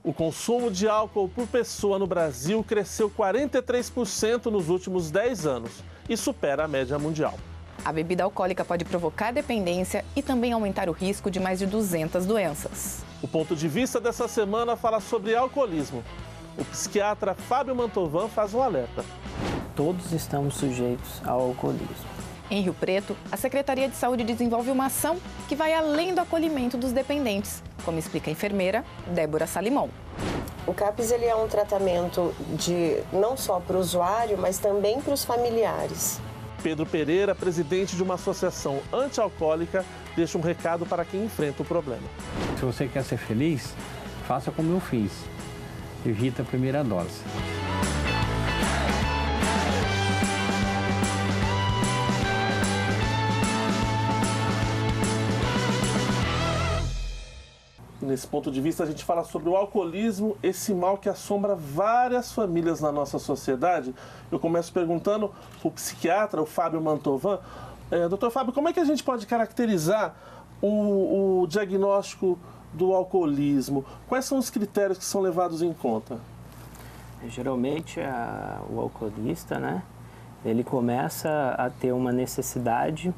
O consumo de álcool por pessoa no Brasil cresceu 43% nos últimos 10 anos e supera a média mundial. A bebida alcoólica pode provocar dependência e também aumentar o risco de mais de 200 doenças. O ponto de vista dessa semana fala sobre alcoolismo. O psiquiatra Fábio Mantovan faz um alerta. Todos estamos sujeitos ao alcoolismo. Em Rio Preto, a Secretaria de Saúde desenvolve uma ação que vai além do acolhimento dos dependentes, como explica a enfermeira Débora Salimon. O CAPS ele é um tratamento não só para o usuário, mas também para os familiares. Pedro Pereira, presidente de uma associação anti-alcoólica, deixa um recado para quem enfrenta o problema. Se você quer ser feliz, faça como eu fiz. Evita a primeira dose. Nesse ponto de vista, a gente fala sobre o alcoolismo, esse mal que assombra várias famílias na nossa sociedade. Eu começo perguntando para o psiquiatra, o Fábio Mantovan. Doutor Fábio, como é que a gente pode caracterizar o diagnóstico do alcoolismo? Quais são os critérios que são levados em conta? Geralmente, o alcoolista, né, ele começa a ter uma necessidade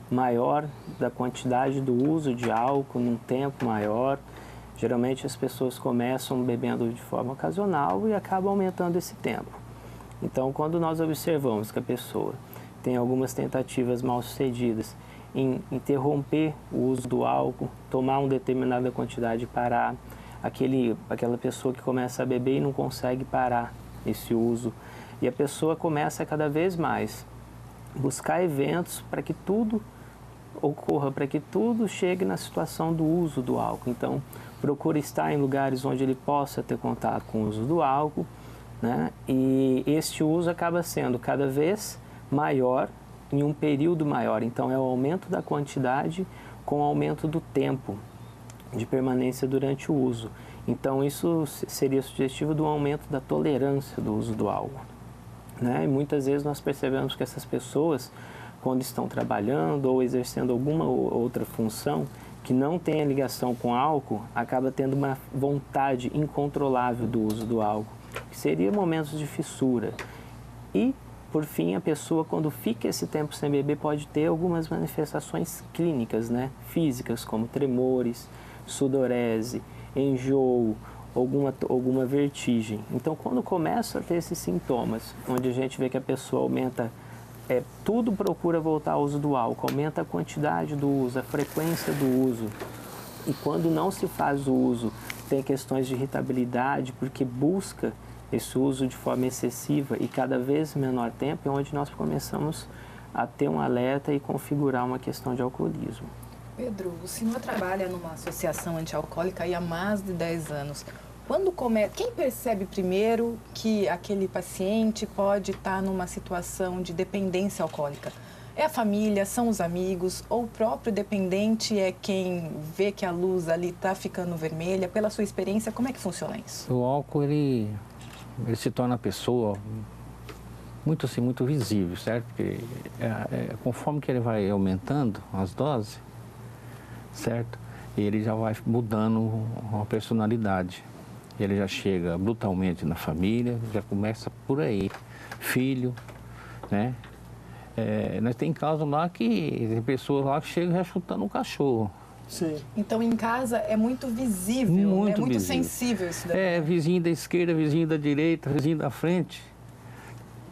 maior da quantidade do uso de álcool num tempo maior. Geralmente as pessoas começam bebendo de forma ocasional e acabam aumentando esse tempo. Então, quando nós observamos que a pessoa tem algumas tentativas mal sucedidas em interromper o uso do álcool, tomar uma determinada quantidade e parar, aquela pessoa que começa a beber e não consegue parar esse uso, e a pessoa começa cada vez mais buscar eventos para que tudo ocorra, para que tudo chegue na situação do uso do álcool. Então, procura estar em lugares onde ele possa ter contato com o uso do álcool, né? E este uso acaba sendo cada vez maior em um período maior. Então, é o aumento da quantidade com o aumento do tempo de permanência durante o uso. Então, isso seria sugestivo do aumento da tolerância do uso do álcool, né? E muitas vezes nós percebemos que essas pessoas, quando estão trabalhando ou exercendo alguma outra função que não tenha ligação com álcool, acaba tendo uma vontade incontrolável do uso do álcool, que seria momentos de fissura. E, por fim, a pessoa, quando fica esse tempo sem beber, pode ter algumas manifestações clínicas, né, físicas, como tremores, sudorese, enjoo, alguma vertigem. Então, quando começa a ter esses sintomas, onde a gente vê que a pessoa aumenta, tudo procura voltar ao uso do álcool, aumenta a quantidade do uso, a frequência do uso. E quando não se faz o uso, tem questões de irritabilidade, porque busca esse uso de forma excessiva e cada vez menor tempo, é onde nós começamos a ter um alerta e configurar uma questão de alcoolismo. Pedro, o senhor trabalha numa associação antialcoólica há mais de 10 anos. Quem percebe primeiro que aquele paciente pode estar numa situação de dependência alcoólica? É a família, são os amigos, ou o próprio dependente é quem vê que a luz ali está ficando vermelha? Pela sua experiência, como é que funciona isso? O álcool, ele se torna a pessoa muito visível, certo? Porque conforme que ele vai aumentando as doses, certo? Ele já vai mudando a personalidade. Ele já chega brutalmente na família, já começa por aí. Filho, né? Nós tem casos lá que tem pessoas lá que chegam já chutando um cachorro. Sim. Então, em casa é muito visível, muito, né? Muito sensível isso daí. Vizinho da esquerda, vizinho da direita, vizinho da frente.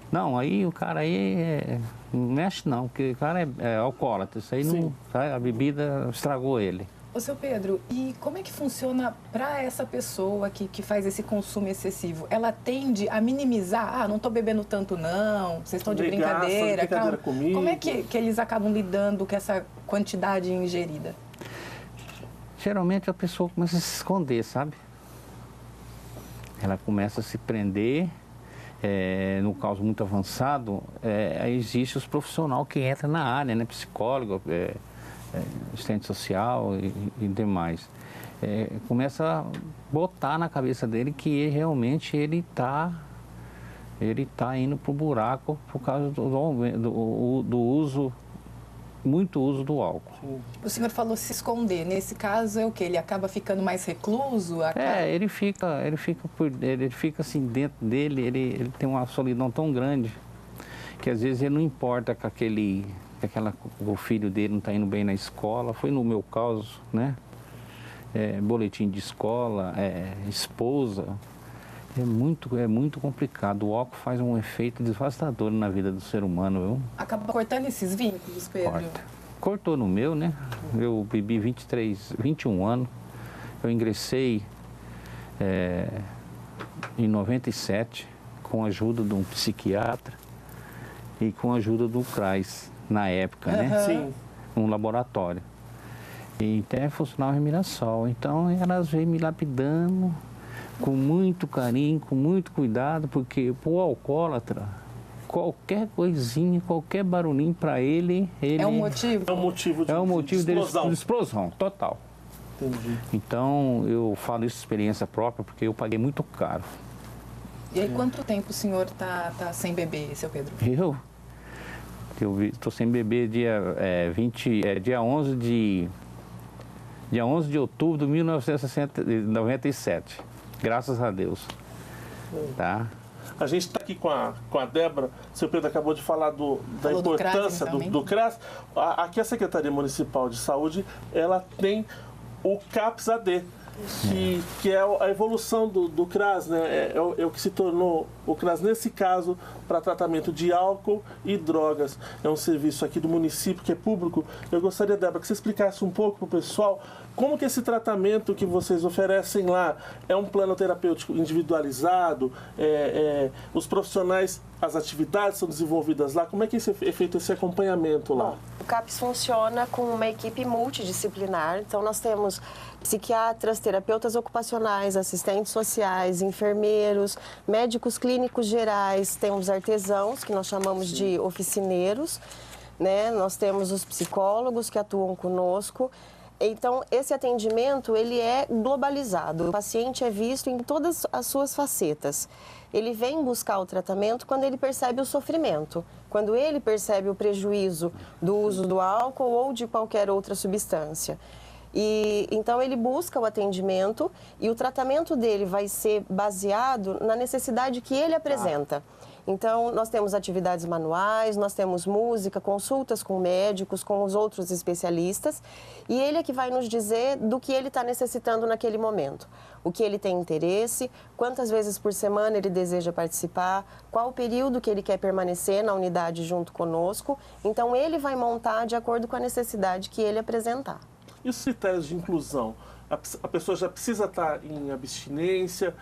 Não, aí o cara aí não mexe não, porque o cara é alcoólatra, isso aí não, a bebida estragou ele. Ô, seu Pedro, e como é que funciona para essa pessoa que faz esse consumo excessivo? Ela tende a minimizar, não estou bebendo tanto não, vocês estão de brincadeira, calma. Comigo. Como é que eles acabam lidando com essa quantidade ingerida? Geralmente a pessoa começa a se esconder, sabe? Ela começa a se prender, no caso muito avançado, existe os profissionais que entram na área, né? Psicólogo, assistente social e demais. Começa a botar na cabeça dele que realmente ele tá indo pro buraco por causa do uso muito uso do álcool. O senhor falou se esconder. Nesse caso é o quê? Ele acaba ficando mais recluso? Ele fica assim dentro dele, ele tem uma solidão tão grande que às vezes ele não importa com o filho dele não está indo bem na escola. Foi no meu caso, né? Boletim de escola, esposa. É muito complicado. O álcool faz um efeito devastador na vida do ser humano, viu? Acaba cortando esses vínculos, Pedro? Cortou no meu, né? Eu bebi 21 anos. Eu ingressei em 97 com a ajuda de um psiquiatra e com a ajuda do CRAS, na época, né? Sim. Um laboratório. E até funcionava em Mirassol. Então, elas veio me lapidando com muito carinho, com muito cuidado, porque o alcoólatra, qualquer coisinha, qualquer barulhinho para ele... É um motivo? É um motivo de explosão. De explosão, total. Entendi. Então, eu falo isso de experiência própria, porque eu paguei muito caro. E aí, quanto tempo o senhor tá sem beber, seu Pedro? Eu estou sem beber dia 11 de outubro de 1997. Graças a Deus. Tá? A gente está aqui com a Débora. O seu Pedro acabou de falar da importância do CRAS. Aqui a Secretaria Municipal de Saúde, ela tem o CAPS-AD, que é a evolução do CRAS, né? É o que se tornou o CRAS, nesse caso, para tratamento de álcool e drogas. É um serviço aqui do município que é público. Eu gostaria, Débora, que você explicasse um pouco para o pessoal como que esse tratamento que vocês oferecem lá é um plano terapêutico individualizado, os profissionais, as atividades são desenvolvidas lá, como é que é feito esse acompanhamento lá? Bom, o CAPS funciona com uma equipe multidisciplinar, então nós temos psiquiatras, terapeutas ocupacionais, assistentes sociais, enfermeiros, médicos clínicos gerais, temos artesãos, que nós chamamos de oficineiros, né? Nós temos os psicólogos que atuam conosco. Então, esse atendimento, ele é globalizado. O paciente é visto em todas as suas facetas. Ele vem buscar o tratamento quando ele percebe o sofrimento, quando ele percebe o prejuízo do uso do álcool ou de qualquer outra substância. E então ele busca o atendimento e o tratamento dele vai ser baseado na necessidade que ele apresenta. Então, nós temos atividades manuais, nós temos música, consultas com médicos, com os outros especialistas, e ele é que vai nos dizer do que ele está necessitando naquele momento. O que ele tem interesse, quantas vezes por semana ele deseja participar, qual o período que ele quer permanecer na unidade junto conosco. Então, ele vai montar de acordo com a necessidade que ele apresentar. E os critérios de inclusão? A pessoa já precisa estar em abstinência?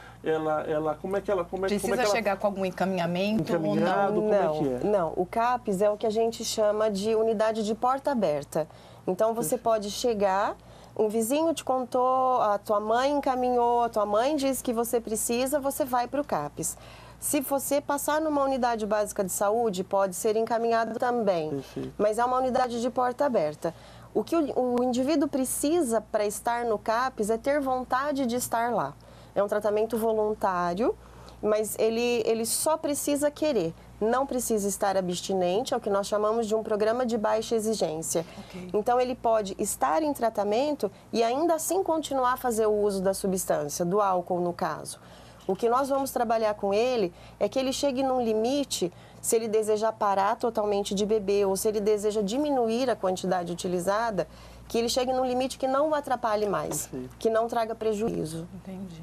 Como é que ela precisa chegar com algum encaminhamento ou não? Como é que é? Não, o CAPS é o que a gente chama de unidade de porta aberta. Então, você pode chegar, um vizinho te contou, a tua mãe encaminhou, a tua mãe diz que você precisa, você vai para o CAPS. Se você passar numa unidade básica de saúde, pode ser encaminhado também. Perfeito. Mas é uma unidade de porta aberta. O que o indivíduo precisa para estar no CAPS é ter vontade de estar lá. É um tratamento voluntário, mas ele só precisa querer. Não precisa estar abstinente, é o que nós chamamos de um programa de baixa exigência. Okay. Então, ele pode estar em tratamento e ainda assim continuar a fazer o uso da substância, do álcool no caso. O que nós vamos trabalhar com ele é que ele chegue num limite, se ele desejar parar totalmente de beber ou se ele deseja diminuir a quantidade utilizada, que ele chegue num limite que não o atrapalhe mais, que não traga prejuízo. Entendi.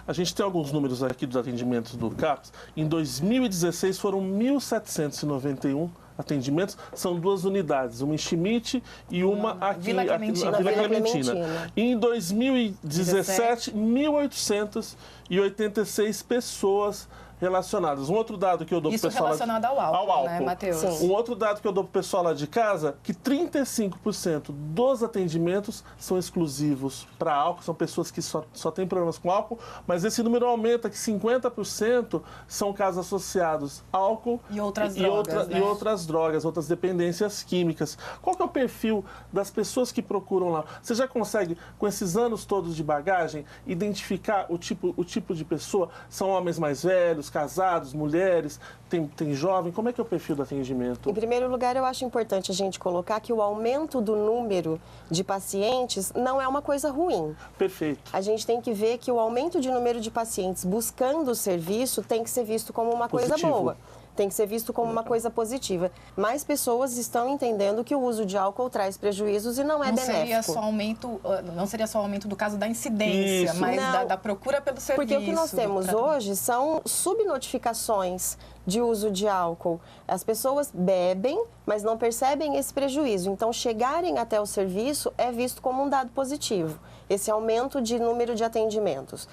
A gente tem alguns números aqui dos atendimentos do CAPS. Em 2016 foram 1.791 atendimentos. São duas unidades, uma em Schmidt e uma aqui, Vila Clementina. na Vila Clementina. E em 2017, 1.886 pessoas relacionadas. Um outro dado que eu dou para o pessoal... Isso relacionado ao álcool, né, Matheus? Um outro dado que eu dou para o pessoal lá de casa, que 35% dos atendimentos são exclusivos para álcool, são pessoas que só têm problemas com álcool, mas esse número aumenta, que 50% são casos associados a álcool e outras drogas, outras dependências químicas. Qual que é o perfil das pessoas que procuram lá? Você já consegue, com esses anos todos de bagagem, identificar o tipo de pessoa? São homens mais velhos, casados, mulheres, tem jovem? Como é que é o perfil do atendimento? Em primeiro lugar, eu acho importante a gente colocar que o aumento do número de pacientes não é uma coisa ruim. Perfeito. A gente tem que ver que o aumento de número de pacientes buscando o serviço tem que ser visto como uma coisa boa. Tem que ser visto como uma coisa positiva. Mais pessoas estão entendendo que o uso de álcool traz prejuízos e não é benéfico. Não seria só o aumento do caso da incidência, mas da procura pelo serviço. Porque o que nós temos hoje são subnotificações de uso de álcool. As pessoas bebem, mas não percebem esse prejuízo. Então, chegarem até o serviço é visto como um dado positivo, esse aumento de número de atendimentos.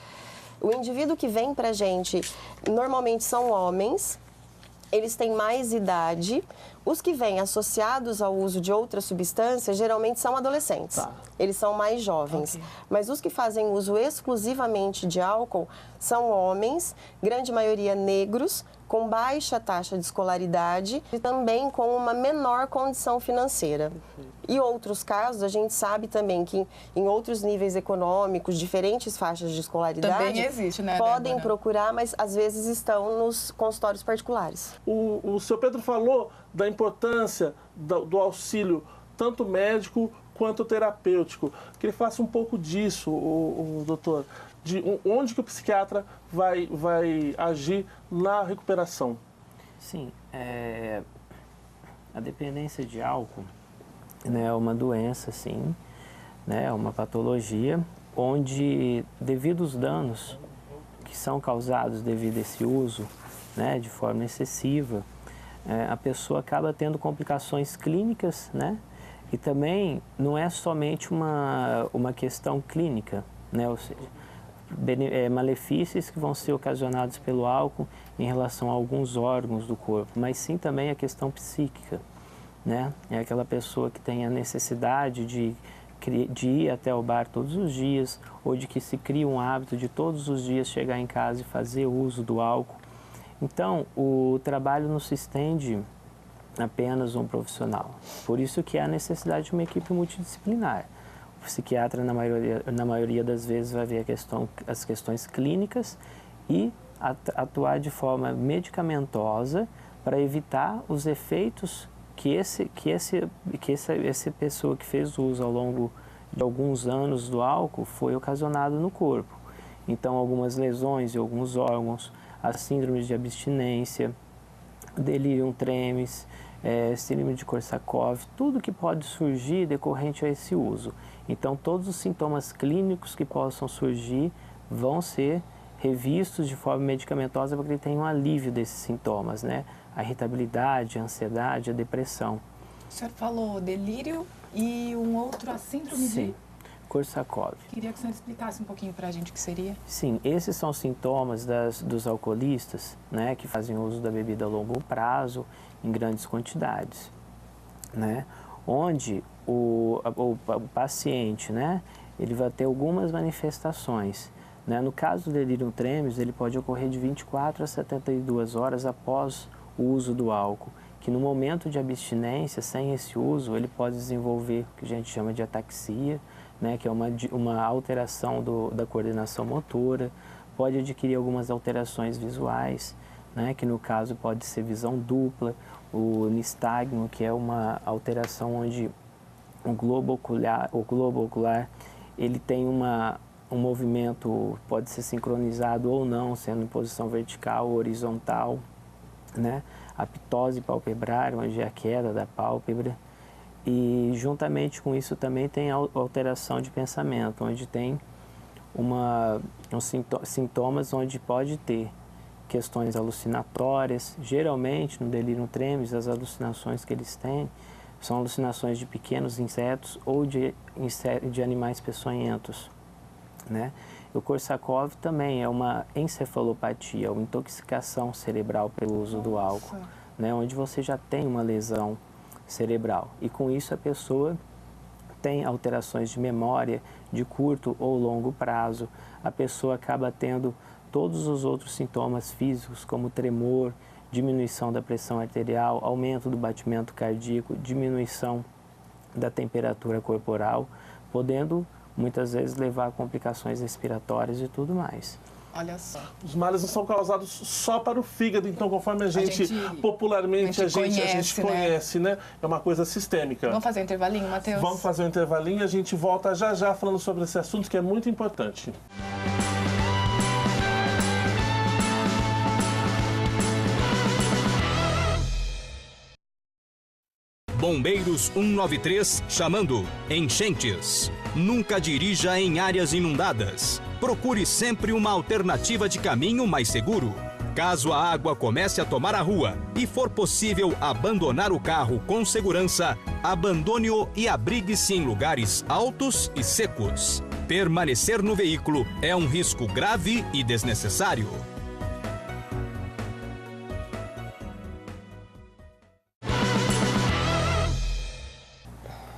O indivíduo que vem para a gente, normalmente são homens, eles têm mais idade. Os que vêm associados ao uso de outras substâncias, geralmente são adolescentes. Eles são mais jovens. Mas os que fazem uso exclusivamente de álcool são homens, grande maioria negros, com baixa taxa de escolaridade e também com uma menor condição financeira. E outros casos, a gente sabe também que em outros níveis econômicos, diferentes faixas de escolaridade, também existe, né, podem Débora? procurar, mas às vezes estão nos consultórios particulares. O senhor Pedro falou da importância do auxílio, tanto médico quanto terapêutico. Queria que falasse um pouco disso, doutor, de onde que o psiquiatra vai agir na recuperação. Sim, a dependência de álcool, né, é uma doença, sim, né, é uma patologia onde, devido aos danos que são causados devido a esse uso, né, de forma excessiva, a pessoa acaba tendo complicações clínicas, né, e também não é somente uma questão clínica, né, ou seja, malefícios que vão ser ocasionados pelo álcool em relação a alguns órgãos do corpo, mas sim também a questão psíquica, né? É aquela pessoa que tem a necessidade de ir até o bar todos os dias, ou de que se cria um hábito de todos os dias chegar em casa e fazer uso do álcool. Então, o trabalho não se estende apenas a um profissional. Por isso que há a necessidade de uma equipe multidisciplinar. O psiquiatra, na maioria das vezes, vai ver as questões clínicas e atuar de forma medicamentosa para evitar os efeitos que essa pessoa que fez uso ao longo de alguns anos do álcool foi ocasionado no corpo. Então, algumas lesões em alguns órgãos, as síndromes de abstinência, delírio tremens, síndrome de Korsakoff, tudo que pode surgir decorrente a esse uso. Então, todos os sintomas clínicos que possam surgir vão ser revistos de forma medicamentosa para que ele tenha um alívio desses sintomas, né? A irritabilidade, a ansiedade, a depressão. O senhor falou delírio e um outro, a síndrome de Korsakoff. Queria que o senhor explicasse um pouquinho para a gente o que seria. Sim, esses são sintomas dos alcoolistas, né, que fazem uso da bebida a longo prazo, em grandes quantidades, né? Onde o paciente, né, ele vai ter algumas manifestações, né? No caso do delírio tremens, ele pode ocorrer de 24 a 72 horas após o uso do álcool, que no momento de abstinência, sem esse uso, ele pode desenvolver o que a gente chama de ataxia, né, que é uma alteração da coordenação motora, pode adquirir algumas alterações visuais, né, que no caso pode ser visão dupla, o nistagmo, que é uma alteração onde o globo ocular ele tem um movimento, pode ser sincronizado ou não, sendo em posição vertical ou horizontal, né? A ptose palpebral, onde é a queda da pálpebra. E juntamente com isso também tem a alteração de pensamento, onde tem sintomas onde pode ter questões alucinatórias. Geralmente no delírio tremens, as alucinações que eles têm são alucinações de pequenos insetos ou de animais peçonhentos, né? O Korsakoff também é uma encefalopatia, uma intoxicação cerebral pelo uso do álcool, né? Onde você já tem uma lesão cerebral. E com isso a pessoa tem alterações de memória de curto ou longo prazo. A pessoa acaba tendo todos os outros sintomas físicos, como tremor, diminuição da pressão arterial, aumento do batimento cardíaco, diminuição da temperatura corporal, podendo muitas vezes levar a complicações respiratórias e tudo mais. Olha só. Os males não são causados só para o fígado, então conforme a gente popularmente a gente conhece, né? É uma coisa sistêmica. Vamos fazer um intervalinho, Matheus? Vamos fazer um intervalinho e a gente volta já já falando sobre esse assunto que é muito importante. Bombeiros 193 chamando. Enchentes. Nunca dirija em áreas inundadas. Procure sempre uma alternativa de caminho mais seguro. Caso a água comece a tomar a rua e for possível abandonar o carro com segurança, abandone-o e abrigue-se em lugares altos e secos. Permanecer no veículo é um risco grave e desnecessário.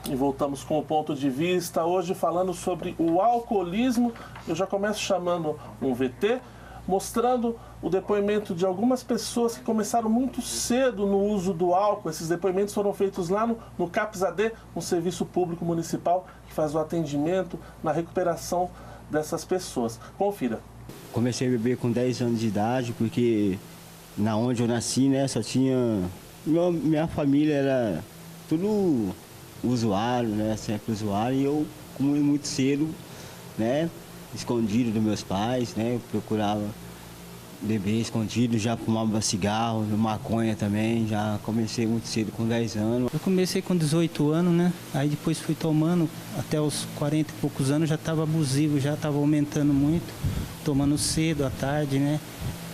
E voltamos com o ponto de vista, hoje falando sobre o alcoolismo. Eu já começo chamando um VT, mostrando o depoimento de algumas pessoas que começaram muito cedo no uso do álcool. Esses depoimentos foram feitos lá no CAPS-AD, um serviço público municipal que faz o atendimento na recuperação dessas pessoas. Confira. Comecei a beber com 10 anos de idade, porque na onde eu nasci, né, só tinha... Minha família era tudo usuário, né, sempre usuário, e eu comi muito cedo, né, escondido dos meus pais, né, eu procurava beber escondido, já fumava cigarro, maconha também, já comecei muito cedo, com 10 anos. Eu comecei com 18 anos, né, aí depois fui tomando, até os 40 e poucos anos já estava abusivo, já estava aumentando muito, tomando cedo, à tarde, né,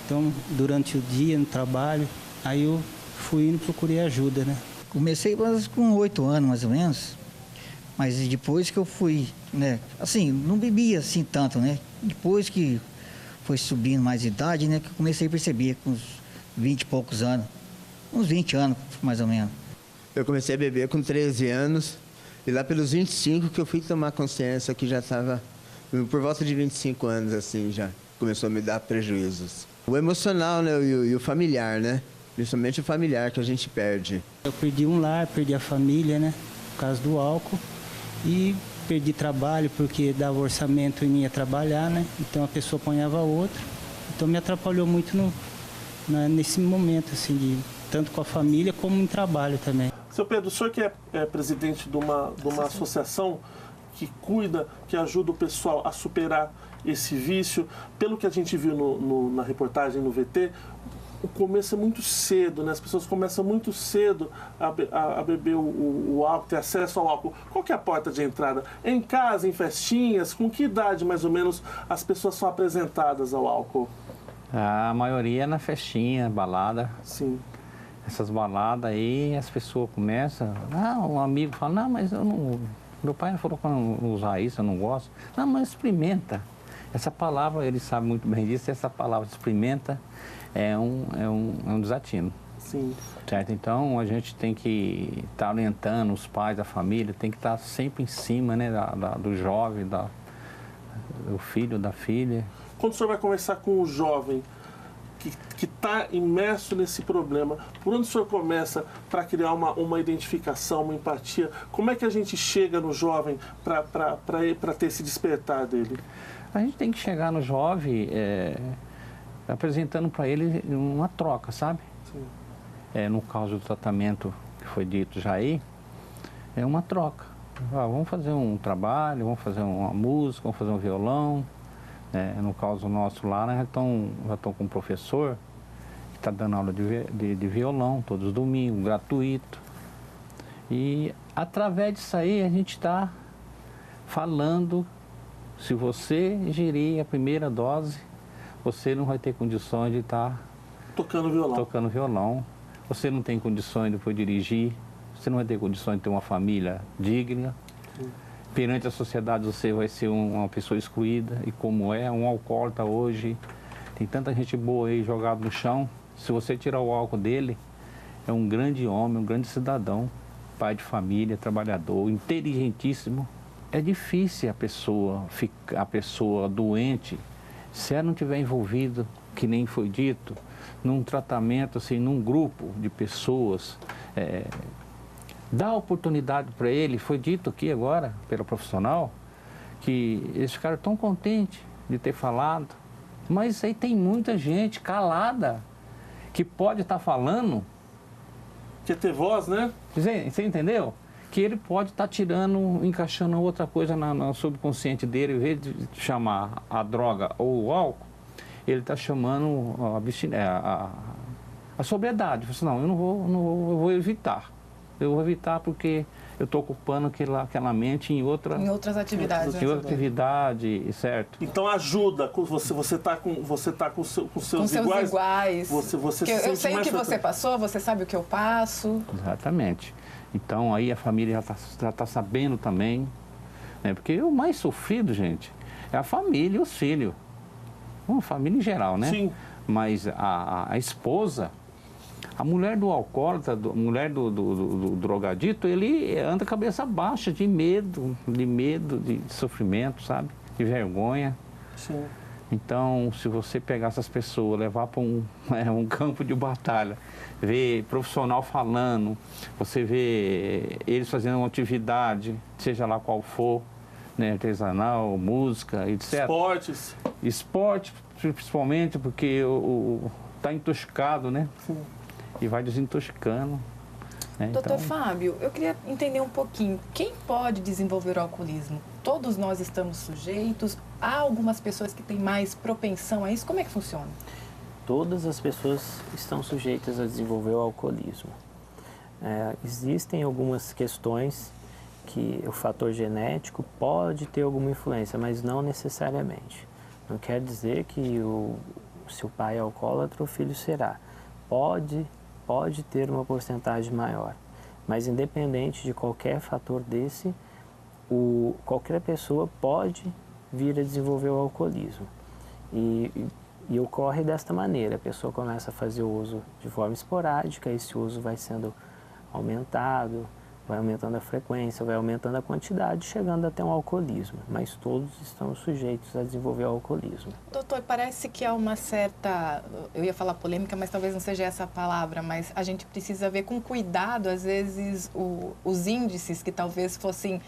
então durante o dia, no trabalho, aí eu fui indo, procurei ajuda, né. Comecei com 8 anos, mais ou menos, mas depois que eu fui, né, assim, não bebia assim tanto, né, depois que foi subindo mais idade, né, que eu comecei a perceber, com uns 20 e poucos anos, uns 20 anos, mais ou menos. Eu comecei a beber com 13 anos, e lá pelos 25 que eu fui tomar consciência que já estava, por volta de 25 anos, assim, já começou a me dar prejuízos. O emocional, né, e o familiar, né, principalmente o familiar que a gente perde. Eu perdi um lar, perdi a família, né, por causa do álcool, e perdi trabalho porque dava orçamento e não ia trabalhar, né, então a pessoa apanhava outra, então me atrapalhou muito nesse momento, assim, tanto com a família como em trabalho também. Seu Pedro, o senhor que é presidente de uma associação que cuida, que ajuda o pessoal a superar esse vício, pelo que a gente viu na reportagem no VT, o começo é muito cedo, né? As pessoas começam muito cedo a beber o álcool, ter acesso ao álcool. Qual que é a porta de entrada? Em casa, em festinhas? Com que idade, mais ou menos, as pessoas são apresentadas ao álcool? A maioria é na festinha, balada. Sim. Essas baladas aí, as pessoas começam... um amigo fala, não, mas eu não... Meu pai falou para não usar isso, eu não gosto. Não, mas experimenta. Essa palavra, ele sabe muito bem disso, essa palavra experimenta é um desatino. Sim. Certo? Então, a gente tem que estar orientando os pais, a família, tem que estar sempre em cima, né, do jovem, do filho, da filha. Quando o senhor vai conversar com o jovem que está imerso nesse problema, por onde o senhor começa para criar uma identificação, uma empatia? Como é que a gente chega no jovem para ter esse despertar dele? A gente tem que chegar no jovem apresentando para ele uma troca, sabe? Sim. No caso do tratamento que foi dito já aí, é uma troca. Vamos fazer um trabalho, vamos fazer uma música, vamos fazer um violão. No caso nosso lá, né, já estão com um professor que está dando aula de violão todos os domingos, gratuito. E através disso aí a gente está falando, se você ingerir a primeira dose, você não vai ter condições de estar tocando violão. Você não tem condições de depois dirigir, você não vai ter condições de ter uma família digna. Sim. Perante a sociedade você vai ser uma pessoa excluída, e como um alcoólatra hoje, tem tanta gente boa aí jogada no chão, se você tirar o álcool dele, é um grande homem, um grande cidadão, pai de família, trabalhador, inteligentíssimo. É difícil a pessoa doente se ela não tiver envolvido, que nem foi dito, num tratamento, assim, num grupo de pessoas, dá oportunidade para ele, foi dito aqui agora, pelo profissional, que eles ficaram tão contentes de ter falado, mas aí tem muita gente calada que pode estar falando. Quer ter voz, né? Você entendeu? Que ele pode estar tirando, encaixando outra coisa no subconsciente dele, em vez de chamar a droga ou o álcool, ele está chamando a sobriedade. Ele fala assim, não, eu vou evitar. Eu vou evitar porque eu estou ocupando aquela mente em outras atividades. Em outra atividade, certo? Então ajuda, você tá com seus iguais. Você se eu sei o que você passou, você sabe o que eu passo. Exatamente. Então aí a família já está sabendo também, né? Porque o mais sofrido, gente, é a família e os filhos. Uma família em geral, né? Sim. Mas a esposa, a mulher do alcoólatra, a mulher do drogadito, ele anda cabeça baixa de medo, de sofrimento, sabe? De vergonha. Sim. Então, se você pegar essas pessoas, levar para um campo de batalha, ver profissional falando, você vê eles fazendo uma atividade, seja lá qual for, né, artesanal, música, etc. Esporte, principalmente, porque está intoxicado, né? Sim. E vai desintoxicando. Né? Doutor Fábio, eu queria entender um pouquinho. Quem pode desenvolver o alcoolismo? Todos nós estamos sujeitos? Há algumas pessoas que têm mais propensão a isso? Como é que funciona? Todas as pessoas estão sujeitas a desenvolver o alcoolismo. Existem algumas questões que o fator genético pode ter alguma influência, mas não necessariamente. Não quer dizer que se o pai é alcoólatra, o filho será. Pode ter uma porcentagem maior, mas independente de qualquer fator desse, qualquer pessoa pode vir a desenvolver o alcoolismo. E ocorre desta maneira: a pessoa começa a fazer o uso de forma esporádica, esse uso vai sendo aumentado, vai aumentando a frequência, vai aumentando a quantidade, chegando até um alcoolismo. Mas todos estão sujeitos a desenvolver o alcoolismo. Doutor, parece que há uma certa, eu ia falar polêmica, mas talvez não seja essa a palavra, mas a gente precisa ver com cuidado, às vezes, os índices que talvez fossem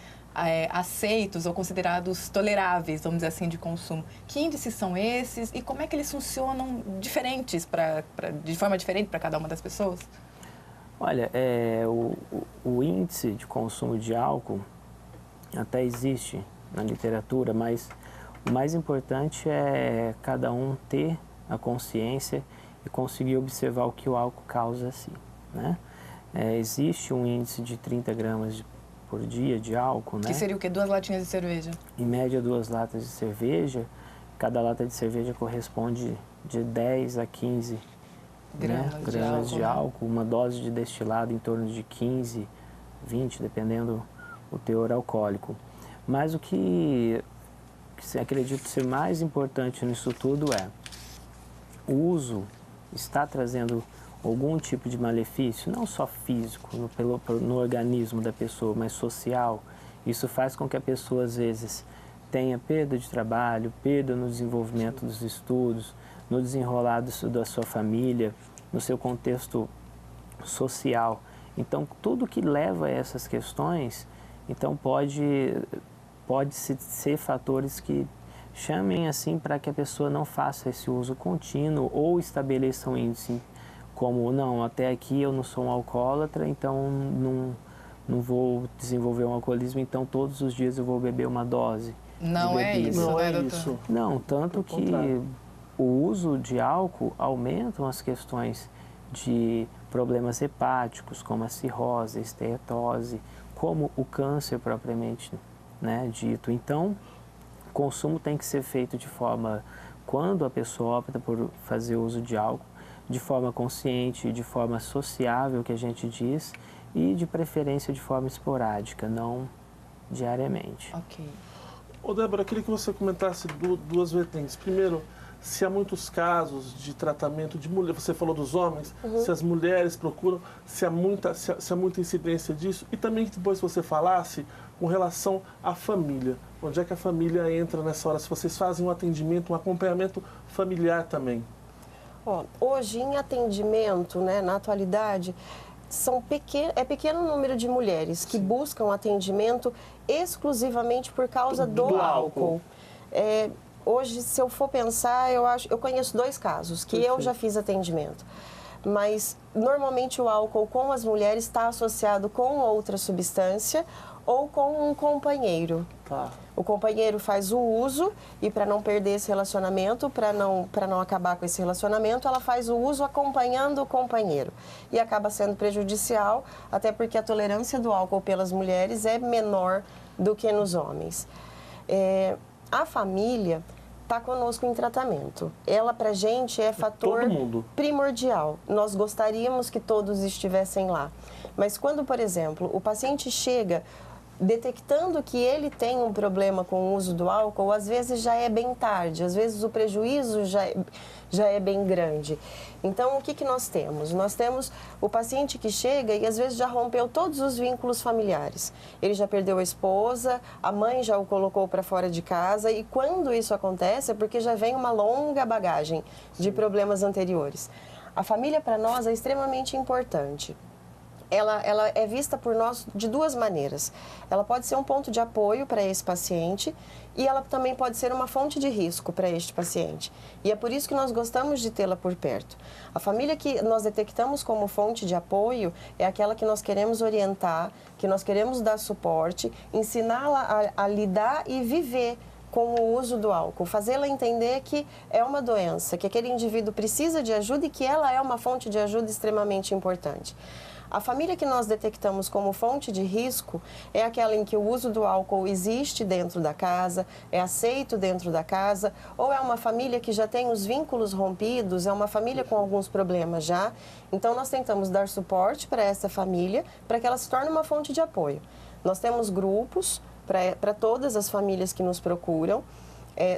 aceitos ou considerados toleráveis, vamos dizer assim, de consumo. Que índices são esses e como é que eles funcionam diferentes, de forma diferente para cada uma das pessoas? Olha, o índice de consumo de álcool até existe na literatura, mas o mais importante é cada um ter a consciência e conseguir observar o que o álcool causa a si, né? Existe um índice de 30 gramas por dia de álcool, né? Que seria o quê? 2 latinhas de cerveja? Em média, 2 latas de cerveja. Cada lata de cerveja corresponde de 10 a 15 gramas de álcool, uma dose de destilado em torno de 15, 20, dependendo do teor alcoólico. Mas o que acredito ser mais importante nisso tudo o uso está trazendo algum tipo de malefício, não só físico, no organismo da pessoa, mas social. Isso faz com que a pessoa, às vezes, tenha perda de trabalho, perda no desenvolvimento dos estudos, no desenrolar da sua família, no seu contexto social. Então, tudo que leva a essas questões, então pode ser fatores que chamem assim para que a pessoa não faça esse uso contínuo ou estabeleça um índice como, não, até aqui eu não sou um alcoólatra, então não vou desenvolver um alcoolismo, então todos os dias eu vou beber uma dose. Não é isso, não né, é doutor? isso. Não, tanto que o uso de álcool aumenta as questões de problemas hepáticos, como a cirrose, a esteatose, como o câncer propriamente, né, dito. Então, o consumo tem que ser feito de forma, quando a pessoa opta por fazer uso de álcool, de forma consciente, de forma sociável, que a gente diz, e de preferência de forma esporádica, não diariamente. Ok. Ô Débora, eu queria que você comentasse duas vertentes. Primeiro, se há muitos casos de tratamento de mulher, você falou dos homens, se as mulheres procuram, se há muita incidência disso, e também que depois você falasse com relação à família. Onde é que a família entra nessa hora? Se vocês fazem um atendimento, um acompanhamento familiar também? Hoje, em atendimento, né, na atualidade, é pequeno número de mulheres que buscam atendimento exclusivamente por causa do álcool. Hoje, se eu for pensar, eu conheço 2 casos que eu já fiz atendimento. Mas, normalmente, o álcool com as mulheres está associado com outra substância ou com um companheiro. Tá. O companheiro faz o uso e, para não perder esse relacionamento, para não acabar com esse relacionamento, ela faz o uso acompanhando o companheiro. E acaba sendo prejudicial, até porque a tolerância do álcool pelas mulheres é menor do que nos homens. A família está conosco em tratamento. Ela, para a gente, é fator primordial. Nós gostaríamos que todos estivessem lá. Mas quando, por exemplo, o paciente chega detectando que ele tem um problema com o uso do álcool, às vezes já é bem tarde, às vezes o prejuízo já é bem grande. Então, o que nós temos? Nós temos o paciente que chega e às vezes já rompeu todos os vínculos familiares. Ele já perdeu a esposa, a mãe já o colocou para fora de casa, e quando isso acontece é porque já vem uma longa bagagem de problemas anteriores. A família, para nós, é extremamente importante. Ela é vista por nós de 2 maneiras. Ela pode ser um ponto de apoio para esse paciente e ela também pode ser uma fonte de risco para este paciente. E é por isso que nós gostamos de tê-la por perto. A família que nós detectamos como fonte de apoio é aquela que nós queremos orientar, que nós queremos dar suporte, ensiná-la a lidar e viver com o uso do álcool, fazê-la entender que é uma doença, que aquele indivíduo precisa de ajuda e que ela é uma fonte de ajuda extremamente importante. A família que nós detectamos como fonte de risco é aquela em que o uso do álcool existe dentro da casa, é aceito dentro da casa, ou é uma família que já tem os vínculos rompidos, é uma família com alguns problemas já. Então, nós tentamos dar suporte para essa família, para que ela se torne uma fonte de apoio. Nós temos grupos para todas as famílias que nos procuram.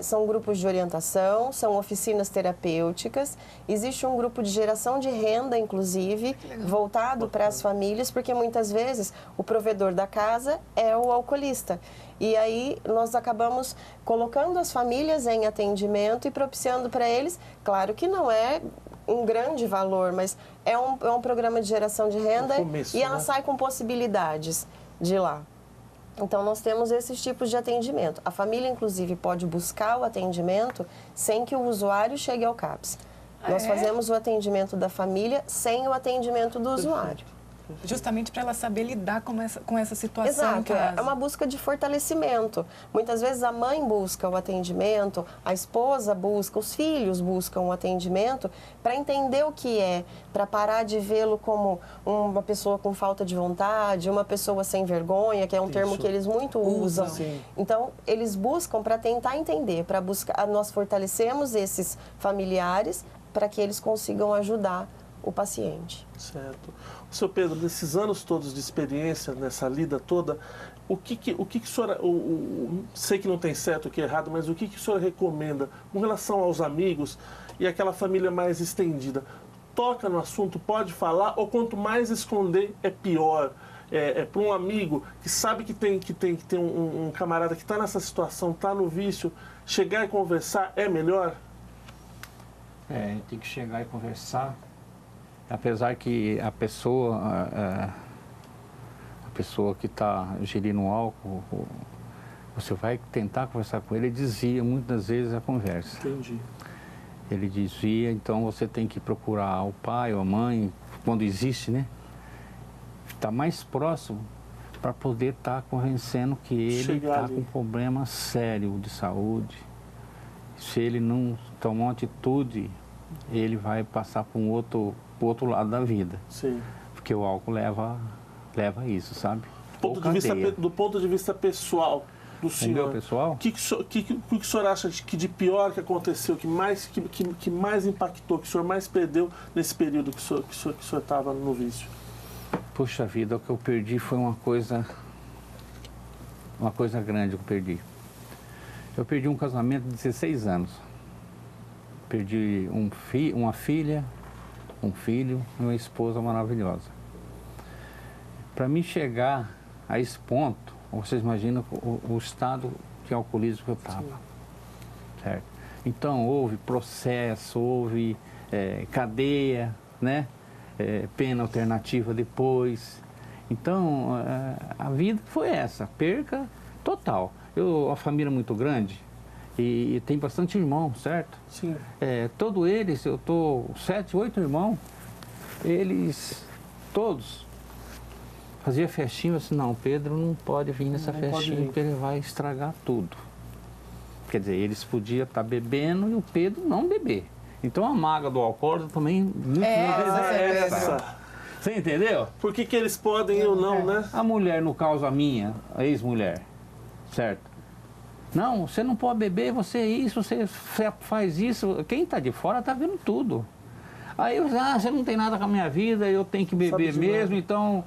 São grupos de orientação, são oficinas terapêuticas, existe um grupo de geração de renda, inclusive, voltado para as famílias, porque muitas vezes o provedor da casa é o alcoolista. E aí nós acabamos colocando as famílias em atendimento e propiciando para eles, claro que não é um grande valor, mas é um programa de geração de renda e ela sai com possibilidades de lá. Então, nós temos esses tipos de atendimento. A família, inclusive, pode buscar o atendimento sem que o usuário chegue ao CAPS. Nós fazemos o atendimento da família sem o atendimento do usuário. Justamente para ela saber lidar com essa situação. Exato, é uma busca de fortalecimento. Muitas vezes a mãe busca o atendimento, a esposa busca, os filhos buscam o atendimento para entender o que é, para parar de vê-lo como uma pessoa com falta de vontade, uma pessoa sem vergonha, que é um termo que eles muito usam. Então, eles buscam para tentar entender, para buscar, nós fortalecemos esses familiares para que eles consigam ajudar o paciente. Certo. Seu Pedro, nesses anos todos de experiência, nessa lida toda, o que o senhor, sei que não tem certo, o que é errado, mas o que o senhor recomenda com relação aos amigos e aquela família mais estendida? Toca no assunto, pode falar, ou quanto mais esconder é pior? Para um amigo que sabe que tem um camarada que está nessa situação, está no vício, chegar e conversar é melhor? Tem que chegar e conversar. Apesar que a pessoa que está gerindo o álcool, você vai tentar conversar com ele, desvia muitas vezes a conversa. Entendi. Ele desvia, então você tem que procurar o pai ou a mãe, quando existe, né? Estar mais próximo para poder estar convencendo que ele está com um problema sério de saúde. Se ele não tomar uma atitude, ele vai passar para o outro lado da vida. Sim. Porque o álcool leva isso, sabe? Do ponto de vista pessoal do senhor. O meu pessoal? O que o senhor acha que de pior que aconteceu, que mais impactou, que o senhor mais perdeu nesse período que o senhor estava no vício? Puxa vida, o que eu perdi foi uma coisa grande que eu perdi. Eu perdi um casamento de 16 anos. Perdi uma filha, um filho e uma esposa maravilhosa. Para mim chegar a esse ponto, vocês imaginam o estado de alcoolismo que eu estava, certo? Então, houve processo, houve cadeia, né? Pena alternativa depois. Então, a vida foi essa, perca total. A família é muito grande e tem bastante irmão, certo? Sim. Todos eles, eu estou 7, 8 irmãos, eles todos faziam festinha, eu disse, não, Pedro não pode vir nessa festinha porque ele vai estragar tudo. Quer dizer, eles podiam estar bebendo e o Pedro não beber. Então a mágoa do alcoólatra também muitas vezes é essa. Você entendeu? Por que eles podem ou não, né? A mulher, no caso a minha, a ex-mulher, certo? Não, você não pode beber, você é isso, você faz isso. Quem está de fora está vendo tudo. Aí eu você não tem nada com a minha vida, eu tenho que beber mesmo, então...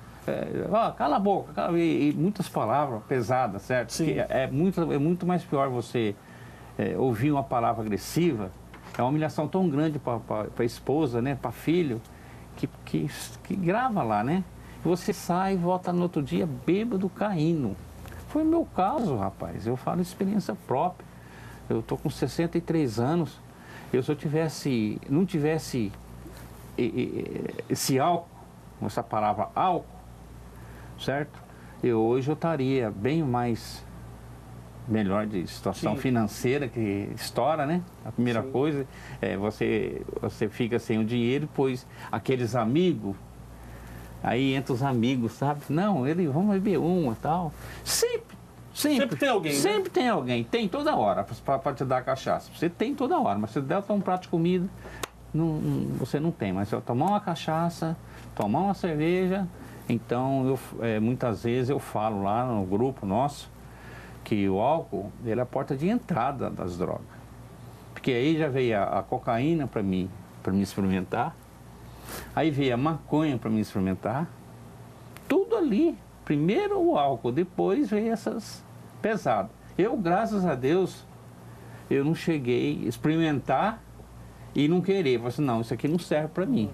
cala a boca. E muitas palavras pesadas, certo? Sim. É muito mais pior você ouvir uma palavra agressiva. É uma humilhação tão grande para a esposa, né? Para filho, que grava lá, né? Você sai e volta no outro dia bêbado, caindo. Foi o meu caso, rapaz. Eu falo de experiência própria. Eu estou com 63 anos. Se eu não tivesse esse álcool, essa palavra álcool, certo? Hoje eu estaria bem mais melhor de situação financeira, que estoura, né? A primeira coisa você fica sem o dinheiro, pois aqueles amigos, aí entra os amigos, sabe? Não, vamos beber uma e tal. Sempre tem alguém, sempre tem alguém, tem toda hora para te dar cachaça. Você tem toda hora, mas se der um prato de comida, você não tem. Mas se eu tomar uma cachaça, tomar uma cerveja, então muitas vezes eu falo lá no grupo nosso que o álcool é a porta de entrada das drogas. Porque aí já veio a cocaína para mim experimentar, aí veio a maconha para mim experimentar, tudo ali. Primeiro o álcool, depois veio essas pesadas. Eu, graças a Deus, eu não cheguei a experimentar e não querer. Eu falei assim, não, isso aqui não serve para mim.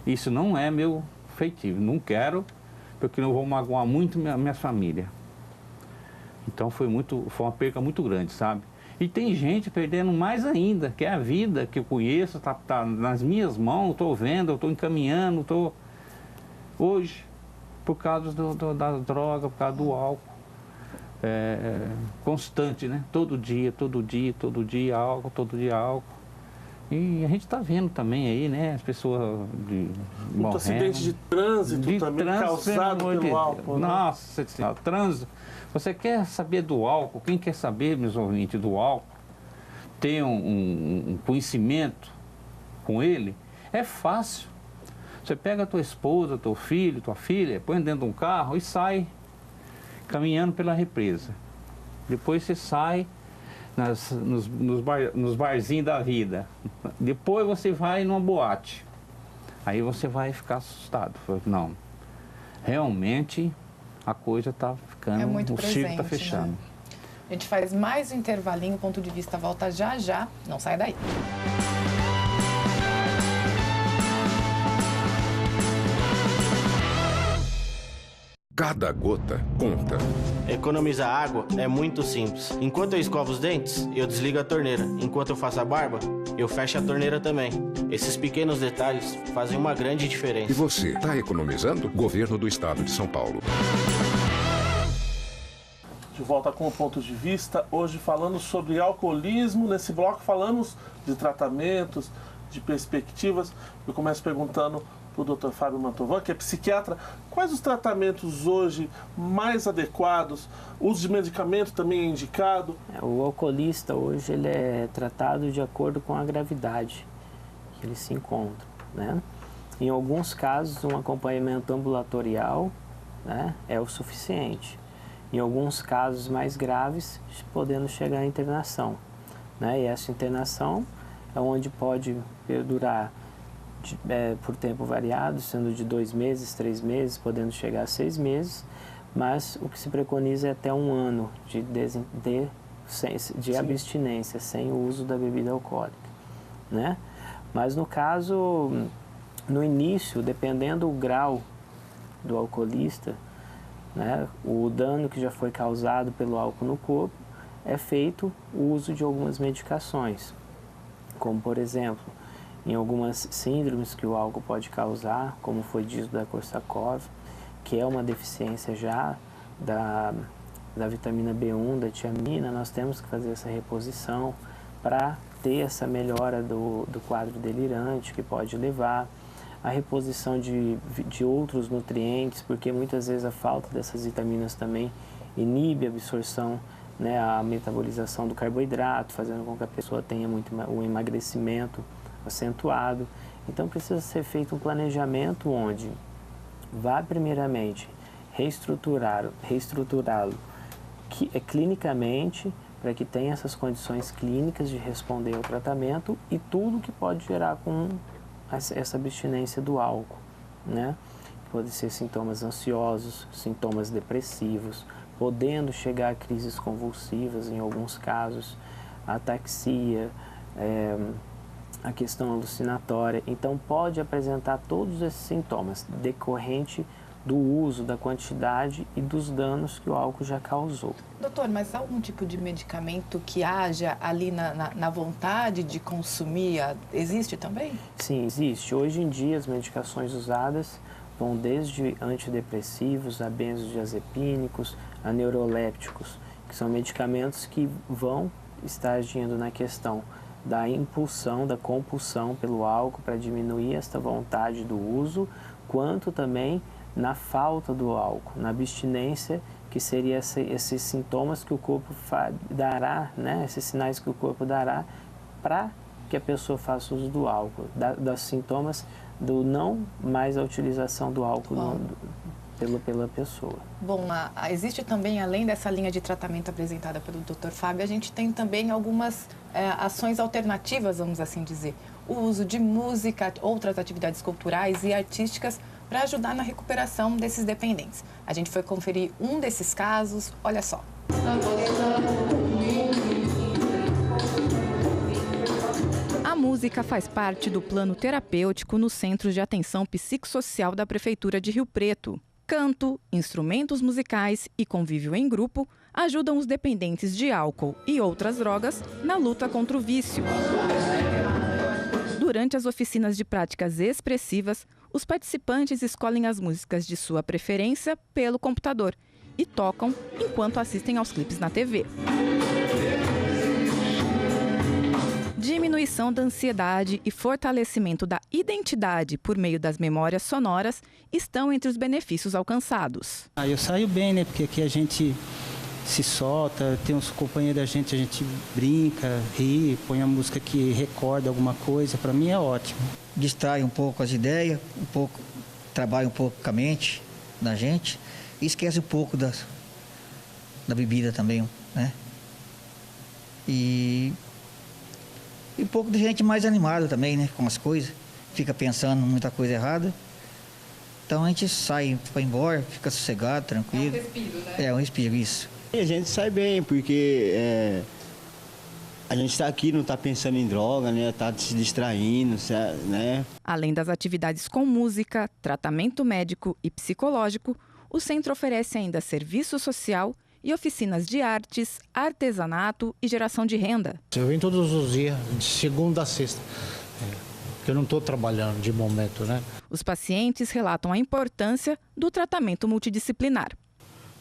Isso não é meu feitio, não quero, porque não vou magoar muito minha família. Então foi uma perca muito grande, sabe? E tem gente perdendo mais ainda, que é a vida que eu conheço, tá nas minhas mãos, estou vendo, estou encaminhando, hoje, por causa da droga, por causa do álcool. Constante, né? Todo dia, álcool, todo dia álcool. E a gente está vendo também aí, né? As pessoas muito acidente de trânsito também causado pelo álcool. Nossa Senhora, trânsito. Você quer saber do álcool? Quem quer saber, meus ouvintes, do álcool? Ter um conhecimento com ele? É fácil. Você pega a tua esposa, teu filho, tua filha, põe dentro de um carro e sai caminhando pela represa. Depois você sai nos barzinhos da vida. Depois você vai numa boate. Aí você vai ficar assustado. Não, realmente a coisa está ficando, muito o presente, ciclo está fechando. Né? A gente faz mais um intervalinho, o Ponto de Vista volta já, não sai daí. Cada gota conta. Economizar água é muito simples. Enquanto eu escovo os dentes, eu desligo a torneira. Enquanto eu faço a barba, eu fecho a torneira também. Esses pequenos detalhes fazem uma grande diferença. E você, está economizando? Governo do Estado de São Paulo. De volta com o Ponto de Vista, hoje falando sobre alcoolismo. Nesse bloco falamos de tratamentos, de perspectivas. Eu começo perguntando para o Dr. Fábio Mantovan, que é psiquiatra, quais os tratamentos hoje mais adequados? O uso de medicamento também é indicado? O alcoolista hoje ele é tratado de acordo com a gravidade que ele se encontra, né? Em alguns casos, um acompanhamento ambulatorial, né, é o suficiente. Em alguns casos mais graves, podendo chegar à internação, né? E essa internação é onde pode perdurar por tempo variado, sendo de 2 meses, 3 meses, podendo chegar a 6 meses, mas o que se preconiza é até 1 ano de abstinência, sem o uso da bebida alcoólica, né? Mas no caso, no início, dependendo do grau do alcoolista, né, o dano que já foi causado pelo álcool no corpo, é feito o uso de algumas medicações, como por exemplo, em algumas síndromes que o álcool pode causar, como foi dito da Korsakoff, que é uma deficiência já da vitamina B1, da tiamina, nós temos que fazer essa reposição para ter essa melhora do quadro delirante, que pode levar a reposição de outros nutrientes, porque muitas vezes a falta dessas vitaminas também inibe a absorção, né, a metabolização do carboidrato, fazendo com que a pessoa tenha o emagrecimento acentuado. Então precisa ser feito um planejamento onde vá primeiramente reestruturá-lo clinicamente, para que tenha essas condições clínicas de responder ao tratamento e tudo que pode gerar com essa abstinência do álcool, né? Pode ser sintomas ansiosos, sintomas depressivos, podendo chegar a crises convulsivas em alguns casos, ataxia, a questão alucinatória. Então pode apresentar todos esses sintomas decorrente do uso, da quantidade e dos danos que o álcool já causou. Doutor, mas há algum tipo de medicamento que haja ali na vontade de consumir? Existe também? Sim, existe. Hoje em dia as medicações usadas vão desde antidepressivos a benzodiazepínicos, a neurolépticos, que são medicamentos que vão estar agindo na questão da impulsão, da compulsão pelo álcool para diminuir esta vontade do uso, quanto também na falta do álcool, na abstinência, que seria esses sintomas que o corpo dará, né? Esses sinais que o corpo dará para que a pessoa faça uso do álcool, dos sintomas do não mais a utilização do álcool pela pessoa. Bom, existe também, além dessa linha de tratamento apresentada pelo Dr. Fábio, a gente tem também algumas ações alternativas, vamos assim dizer. O uso de música, outras atividades culturais e artísticas para ajudar na recuperação desses dependentes. A gente foi conferir um desses casos, olha só. A música faz parte do plano terapêutico nos Centros de Atenção Psicossocial da Prefeitura de Rio Preto. Canto, instrumentos musicais e convívio em grupo ajudam os dependentes de álcool e outras drogas na luta contra o vício. Durante as oficinas de práticas expressivas, os participantes escolhem as músicas de sua preferência pelo computador e tocam enquanto assistem aos clipes na TV. Diminuição da ansiedade e fortalecimento da identidade por meio das memórias sonoras estão entre os benefícios alcançados. Eu saio bem, né? Porque aqui a gente se solta, tem uns companheiros da gente, a gente brinca, ri, põe a música que recorda alguma coisa, para mim é ótimo. Distrai um pouco as ideias, trabalha um pouco com a mente da gente e esquece um pouco da bebida também, né? E um pouco de gente mais animada também, né, com as coisas, fica pensando muita coisa errada. Então a gente sai, vai embora, fica sossegado, tranquilo. É um respiro, né? É um respiro, isso. E a gente sai bem, porque a gente está aqui, não está pensando em droga, né? Está se distraindo, né? Além das atividades com música, tratamento médico e psicológico, o centro oferece ainda serviço social e oficinas de artes, artesanato e geração de renda. Eu venho todos os dias, de segunda a sexta, porque eu não estou trabalhando de momento, né? Os pacientes relatam a importância do tratamento multidisciplinar.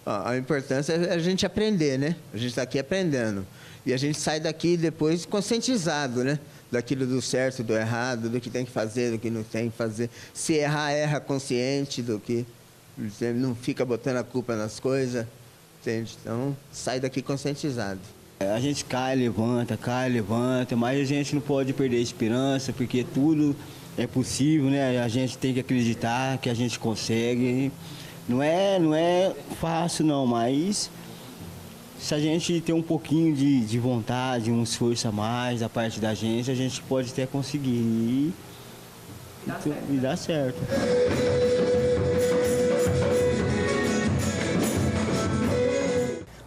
A importância é a gente aprender, né? A gente está aqui aprendendo. E a gente sai daqui depois conscientizado, né? Daquilo do certo, do errado, do que tem que fazer, do que não tem que fazer. Se errar, erra consciente do que... Não fica botando a culpa nas coisas, entende? Então, sai daqui conscientizado. A gente cai, levanta, mas a gente não pode perder a esperança, porque tudo é possível, né? A gente tem que acreditar que a gente consegue. Não é fácil não, mas se a gente tem um pouquinho de vontade, um esforço a mais da parte da gente, a gente pode até conseguir e dar certo.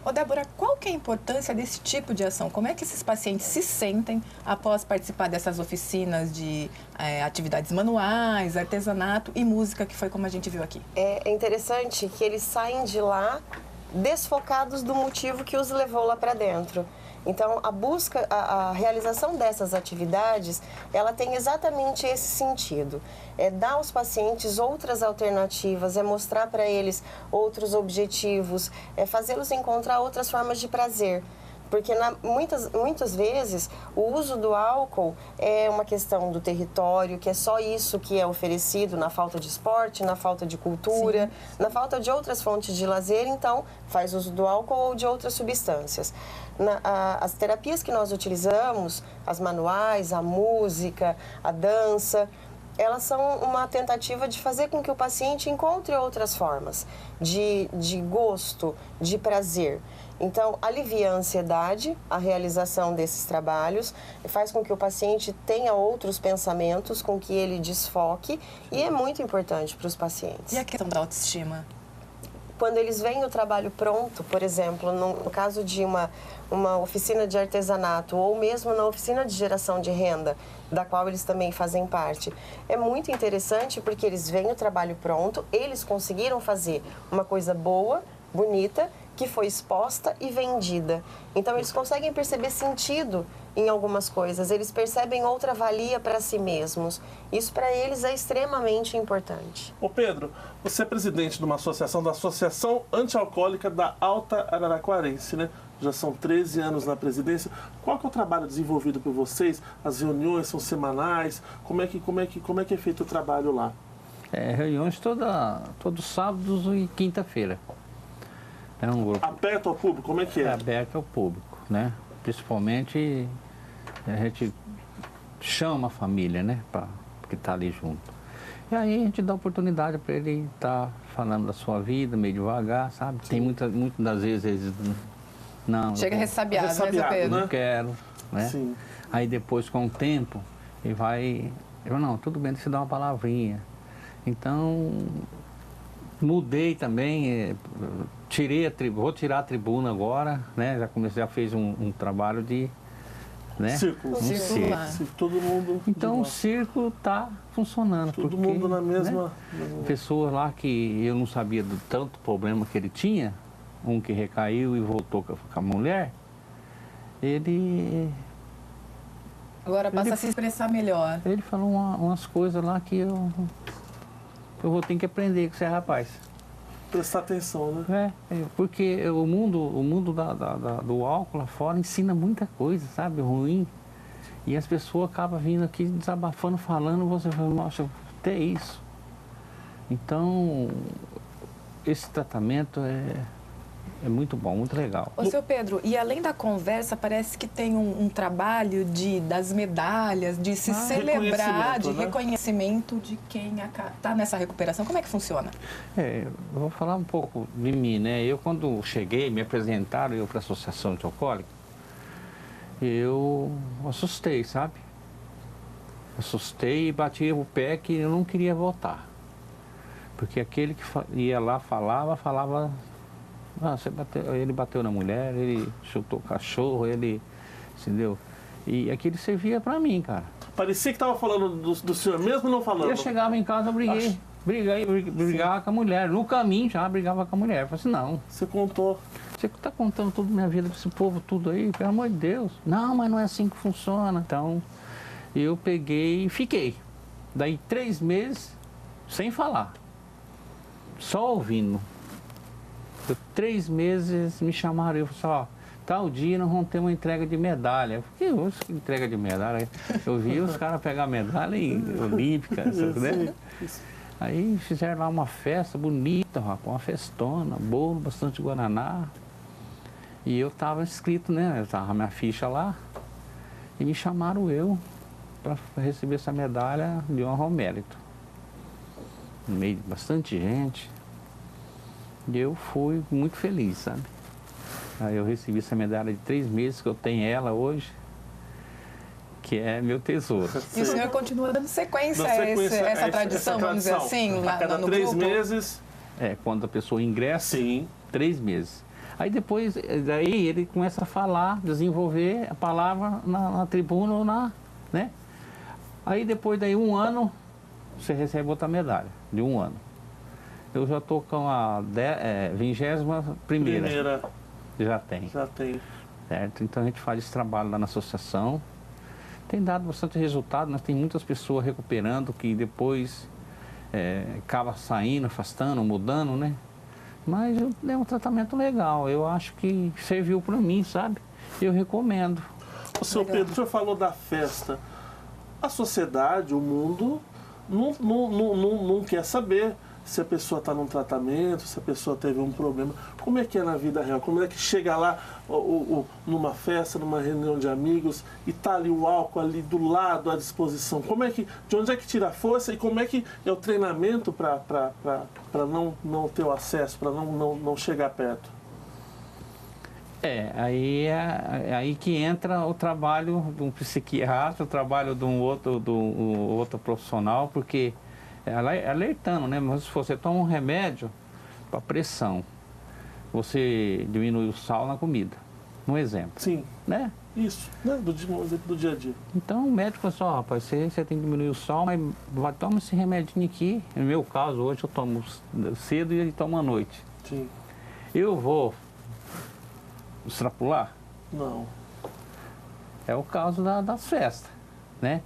Ô Débora, qual que é a importância desse tipo de ação? Como é que esses pacientes se sentem após participar dessas oficinas de atividades manuais, artesanato e música, que foi como a gente viu aqui? É interessante que eles saem de lá desfocados do motivo que os levou lá para dentro. Então, a busca, a realização dessas atividades, ela tem exatamente esse sentido. É dar aos pacientes outras alternativas, é mostrar para eles outros objetivos, é fazê-los encontrar outras formas de prazer. Porque muitas vezes o uso do álcool é uma questão do território, que é só isso que é oferecido na falta de esporte, na falta de cultura, na falta de outras fontes de lazer, então faz uso do álcool ou de outras substâncias. As terapias que nós utilizamos, as manuais, a música, a dança, elas são uma tentativa de fazer com que o paciente encontre outras formas de gosto, de prazer. Então, alivia a ansiedade, a realização desses trabalhos, faz com que o paciente tenha outros pensamentos, com que ele desfoque, e é muito importante para os pacientes. E a questão da autoestima? Quando eles veem o trabalho pronto, por exemplo, no caso de uma oficina de artesanato ou mesmo na oficina de geração de renda, da qual eles também fazem parte, é muito interessante porque eles veem o trabalho pronto, eles conseguiram fazer uma coisa boa, bonita, que foi exposta e vendida. Então, eles conseguem perceber sentido em algumas coisas, eles percebem outra valia para si mesmos. Isso, para eles, é extremamente importante. Ô Pedro, você é presidente de uma associação, da Associação Antialcoólica da Alta Araraquarense, né? Já são 13 anos na presidência. Qual que é o trabalho desenvolvido por vocês? As reuniões são semanais? Como é que é feito o trabalho lá? Reuniões todos sábados e quinta-feira. É um grupo aberto ao público? Como é que é? É aberto ao público, né? Principalmente a gente chama a família, né? Que está ali junto. E aí a gente dá oportunidade para ele estar falando da sua vida, meio devagar, sabe? Tem muitas das vezes eles não... Chega ressabiado, né, Pedro? Não quero, né? Sim. Aí depois, com o tempo, ele vai... Eu, não, tudo bem, deixa eu dar uma palavrinha. Então, mudei também... Vou tirar a tribuna agora, né? Já fez um trabalho de, né? Círculo. Todo mundo. Então o círculo está funcionando. Todo mundo na mesma, né? Pessoas lá que eu não sabia do tanto problema que ele tinha, um que recaiu e voltou com a mulher, ele... Agora passa a se expressar melhor. Ele falou umas coisas lá que eu vou ter que aprender com esse rapaz. Prestar atenção, né? Porque o mundo do álcool lá fora ensina muita coisa, sabe? Ruim. E as pessoas acabam vindo aqui desabafando, falando, você fala, nossa, até isso. Então, esse tratamento é muito bom, muito legal. Ô, seu Pedro, e além da conversa, parece que tem um trabalho das medalhas, de se celebrar, de reconhecimento de quem está nessa recuperação. Como é que funciona? Eu vou falar um pouco de mim, né? Eu, quando cheguei, me apresentaram para a Associação Antialcoólica, eu assustei, sabe? Assustei e bati o pé que eu não queria voltar. Porque aquele que ia lá falava... ele bateu na mulher, ele chutou o cachorro, ele, entendeu? E aquilo servia pra mim, cara. Parecia que tava falando do senhor mesmo, não falando? Eu chegava em casa, brigava com a mulher. No caminho já brigava com a mulher. Eu falei assim, não. Você contou. Você tá contando tudo minha vida pra esse povo, tudo aí, pelo amor de Deus. Não, mas não é assim que funciona. Então, eu peguei e fiquei. Daí 3 meses, sem falar. Só ouvindo. 3 meses me chamaram, eu falei, tal dia nós vamos ter uma entrega de medalha. Eu falei, que entrega de medalha? Eu vi os caras pegar medalha olímpica, né? Aí fizeram lá uma festa bonita, uma festona, bolo, bastante guaraná. E eu estava inscrito, né? Eu estava minha ficha lá. E me chamaram para receber essa medalha de honra ao mérito. No meio de bastante gente. E eu fui muito feliz, sabe? Aí eu recebi essa medalha de 3 meses, que eu tenho ela hoje, que é meu tesouro. E o senhor continua dando sequência a essa tradição, vamos dizer assim, lá no grupo? A cada 3 meses... quando a pessoa ingressa, 3 meses. Aí depois, daí ele começa a falar, desenvolver a palavra na tribuna ou né? Aí depois, daí 1 ano, você recebe outra medalha, de 1 ano. Eu já estou com a 21ª. Já tem. Já tem. Certo? Então a gente faz esse trabalho lá na associação. Tem dado bastante resultado, nós tem muitas pessoas recuperando que depois acaba saindo, afastando, mudando, né? Mas é um tratamento legal, eu acho que serviu para mim, sabe? Eu recomendo. O senhor Pedro, o senhor falou da festa. A sociedade, o mundo, não quer saber se a pessoa está num tratamento, se a pessoa teve um problema. Como é que é na vida real? Como é que chega lá numa festa, numa reunião de amigos e tá ali o álcool ali do lado, à disposição? De onde é que tira a força e como é que é o treinamento para não ter o acesso, para não chegar perto? Aí que entra o trabalho de um psiquiatra, o trabalho de um outro profissional, porque alertando, né? Mas se você toma um remédio para pressão, você diminui o sal na comida, um exemplo. Sim. Né? Isso, né? Do dia a dia. Então o médico falou assim, rapaz, você tem que diminuir o sal, mas toma esse remedinho aqui. No meu caso, hoje eu tomo cedo e tomo à noite. Sim. Eu vou extrapolar? Não. É o caso das festas, né?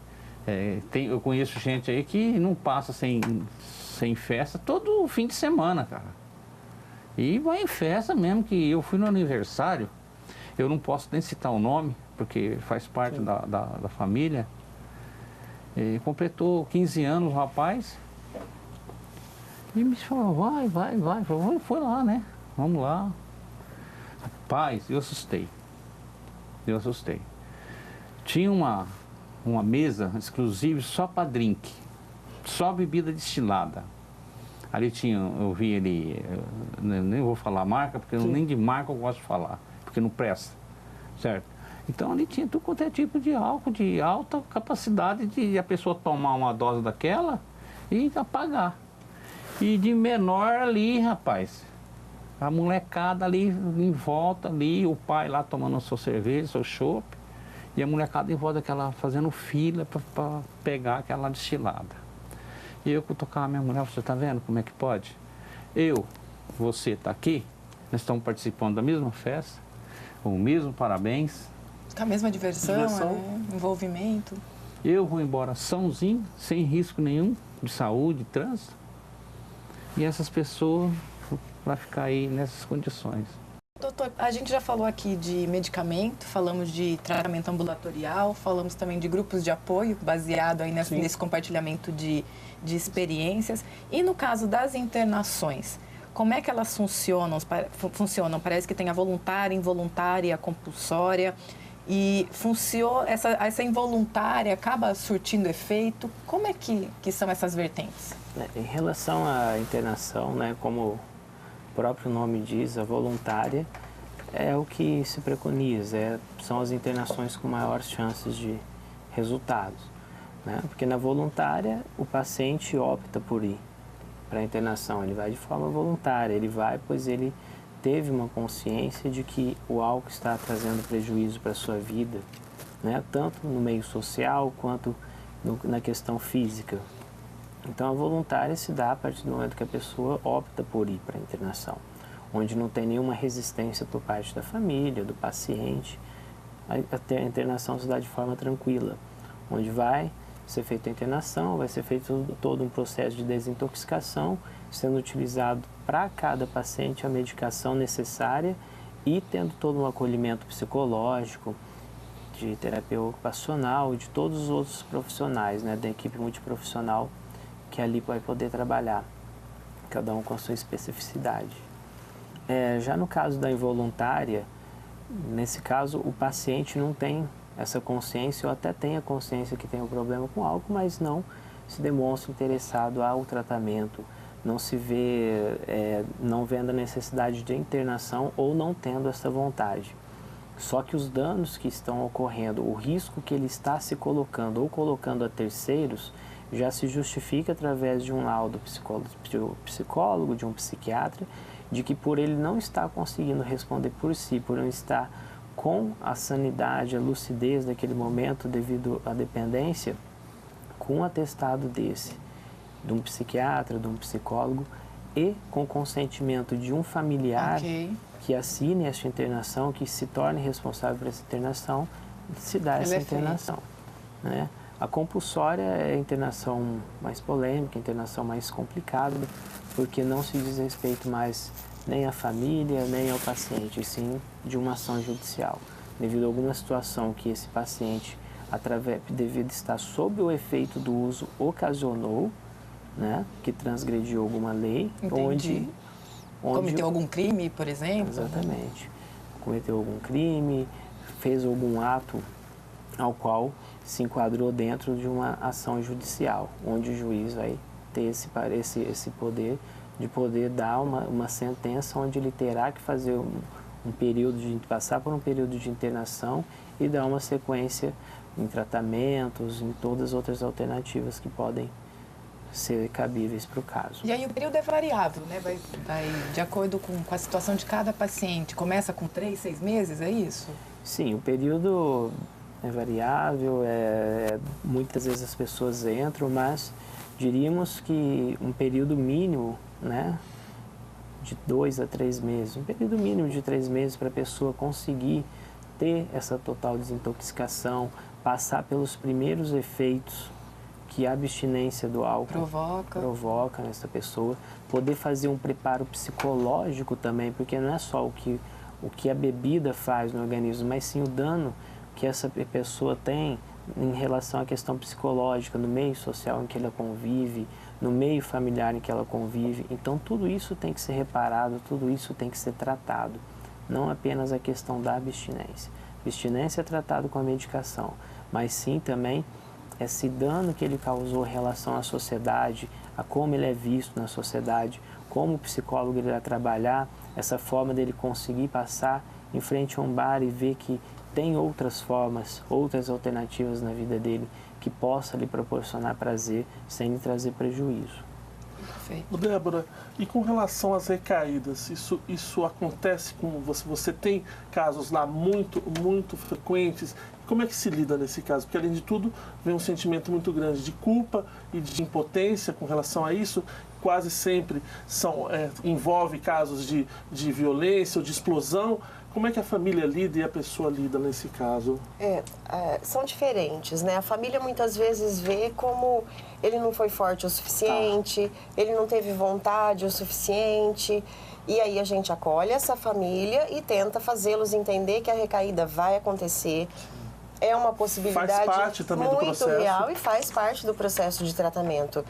Eu conheço gente aí que não passa sem festa todo fim de semana, cara. E vai em festa mesmo, que eu fui no aniversário, eu não posso nem citar o nome, porque faz parte da família. Completou 15 anos o rapaz. E me falou, vai. Foi lá, né? Vamos lá. Rapaz, eu assustei. Tinha uma mesa exclusiva só para drink, só bebida destilada. Ali eu vi ele, nem vou falar a marca, porque nem de marca eu gosto de falar, porque não presta, certo? Então ali tinha tudo quanto é tipo de álcool, de alta capacidade de a pessoa tomar uma dose daquela e apagar. E de menor ali, rapaz, a molecada ali em volta, ali, o pai lá tomando a sua cerveja, seu chopp, e a molecada em volta daquela fazendo fila para pegar aquela destilada. E eu cutucava a minha mulher, você tá vendo como é que pode? Você tá aqui, nós estamos participando da mesma festa, o mesmo parabéns. Com a mesma diversão. Envolvimento. Eu vou embora sãozinho, sem risco nenhum de saúde, de trânsito. E essas pessoas vão ficar aí nessas condições. Doutor, a gente já falou aqui de medicamento, falamos de tratamento ambulatorial, falamos também de grupos de apoio, baseado aí nesse compartilhamento de experiências. E no caso das internações, como é que elas funcionam? Parece que tem a voluntária, involuntária e a compulsória. E essa involuntária acaba surtindo efeito? Como é que são essas vertentes? Em relação à internação, né, como o próprio nome diz, a voluntária é o que se preconiza, são as internações com maiores chances de resultados, né? Porque na voluntária o paciente opta por ir para a internação, ele vai de forma voluntária, ele vai pois ele teve uma consciência de que o álcool está trazendo prejuízo para a sua vida, né? Tanto no meio social quanto na questão física. Então a voluntária se dá a partir do momento que a pessoa opta por ir para a internação, onde não tem nenhuma resistência por parte da família, do paciente. A internação se dá de forma tranquila, onde vai ser feita a internação, vai ser feito todo um processo de desintoxicação, sendo utilizado para cada paciente a medicação necessária e tendo todo um acolhimento psicológico, de terapia ocupacional e de todos os outros profissionais, né, da equipe multiprofissional que ali vai poder trabalhar, cada um com a sua especificidade. Já no caso da involuntária, nesse caso o paciente não tem essa consciência, ou até tem a consciência que tem um problema com álcool, mas não se demonstra interessado ao tratamento, não se vê, não vendo a necessidade de internação ou não tendo essa vontade. Só que os danos que estão ocorrendo, o risco que ele está se colocando ou colocando a terceiros, já se justifica através de um laudo psicólogo, de um psiquiatra, de que por ele não estar conseguindo responder por si, por não estar com a sanidade, a lucidez daquele momento devido à dependência, com um atestado desse, de um psiquiatra, de um psicólogo, e com consentimento de um familiar que assine esta internação, que se torne responsável por essa internação, se dá essa internação, né? A compulsória é a internação mais polêmica, a internação mais complicada, porque não se diz respeito mais nem à família, nem ao paciente, e sim de uma ação judicial. Devido a alguma situação que esse paciente, devido estar sob o efeito do uso, ocasionou, né, que transgrediu alguma lei, onde cometeu algum crime, por exemplo? Exatamente. Cometeu algum crime, fez algum ato ao qual se enquadrou dentro de uma ação judicial, onde o juiz vai ter esse poder de poder dar uma sentença onde ele terá que fazer passar por um período de internação e dar uma sequência em tratamentos, em todas as outras alternativas que podem ser cabíveis para o caso. E aí o período é variável, né? Vai de acordo com a situação de cada paciente. Começa com 3, 6 meses, é isso? Sim, o período é variável, muitas vezes as pessoas entram, mas diríamos que um período mínimo, né, de 2 a 3 meses, um período mínimo de 3 meses para a pessoa conseguir ter essa total desintoxicação, passar pelos primeiros efeitos que a abstinência do álcool provoca nessa pessoa, poder fazer um preparo psicológico também, porque não é só o que a bebida faz no organismo, mas sim o dano que essa pessoa tem em relação à questão psicológica, no meio social em que ela convive, no meio familiar em que ela convive. Então, tudo isso tem que ser reparado, tudo isso tem que ser tratado. Não apenas a questão da abstinência. Abstinência é tratado com a medicação, mas sim também esse dano que ele causou em relação à sociedade, a como ele é visto na sociedade, como o psicólogo ele vai trabalhar essa forma dele conseguir passar em frente a um bar e ver que tem outras formas, outras alternativas na vida dele que possa lhe proporcionar prazer sem lhe trazer prejuízo. Perfeito. Débora, e com relação às recaídas, isso acontece com você? Você tem casos lá muito frequentes? Como é que se lida nesse caso? Porque, além de tudo, vem um sentimento muito grande de culpa e de impotência com relação a isso. Quase sempre envolve casos de violência ou de explosão. Como é que a família lida e a pessoa lida nesse caso? São diferentes, né? A família muitas vezes vê como ele não foi forte o suficiente, ele não teve vontade o suficiente. E aí a gente acolhe essa família e tenta fazê-los entender que a recaída vai acontecer. É uma possibilidade muito real e faz parte do processo de tratamento.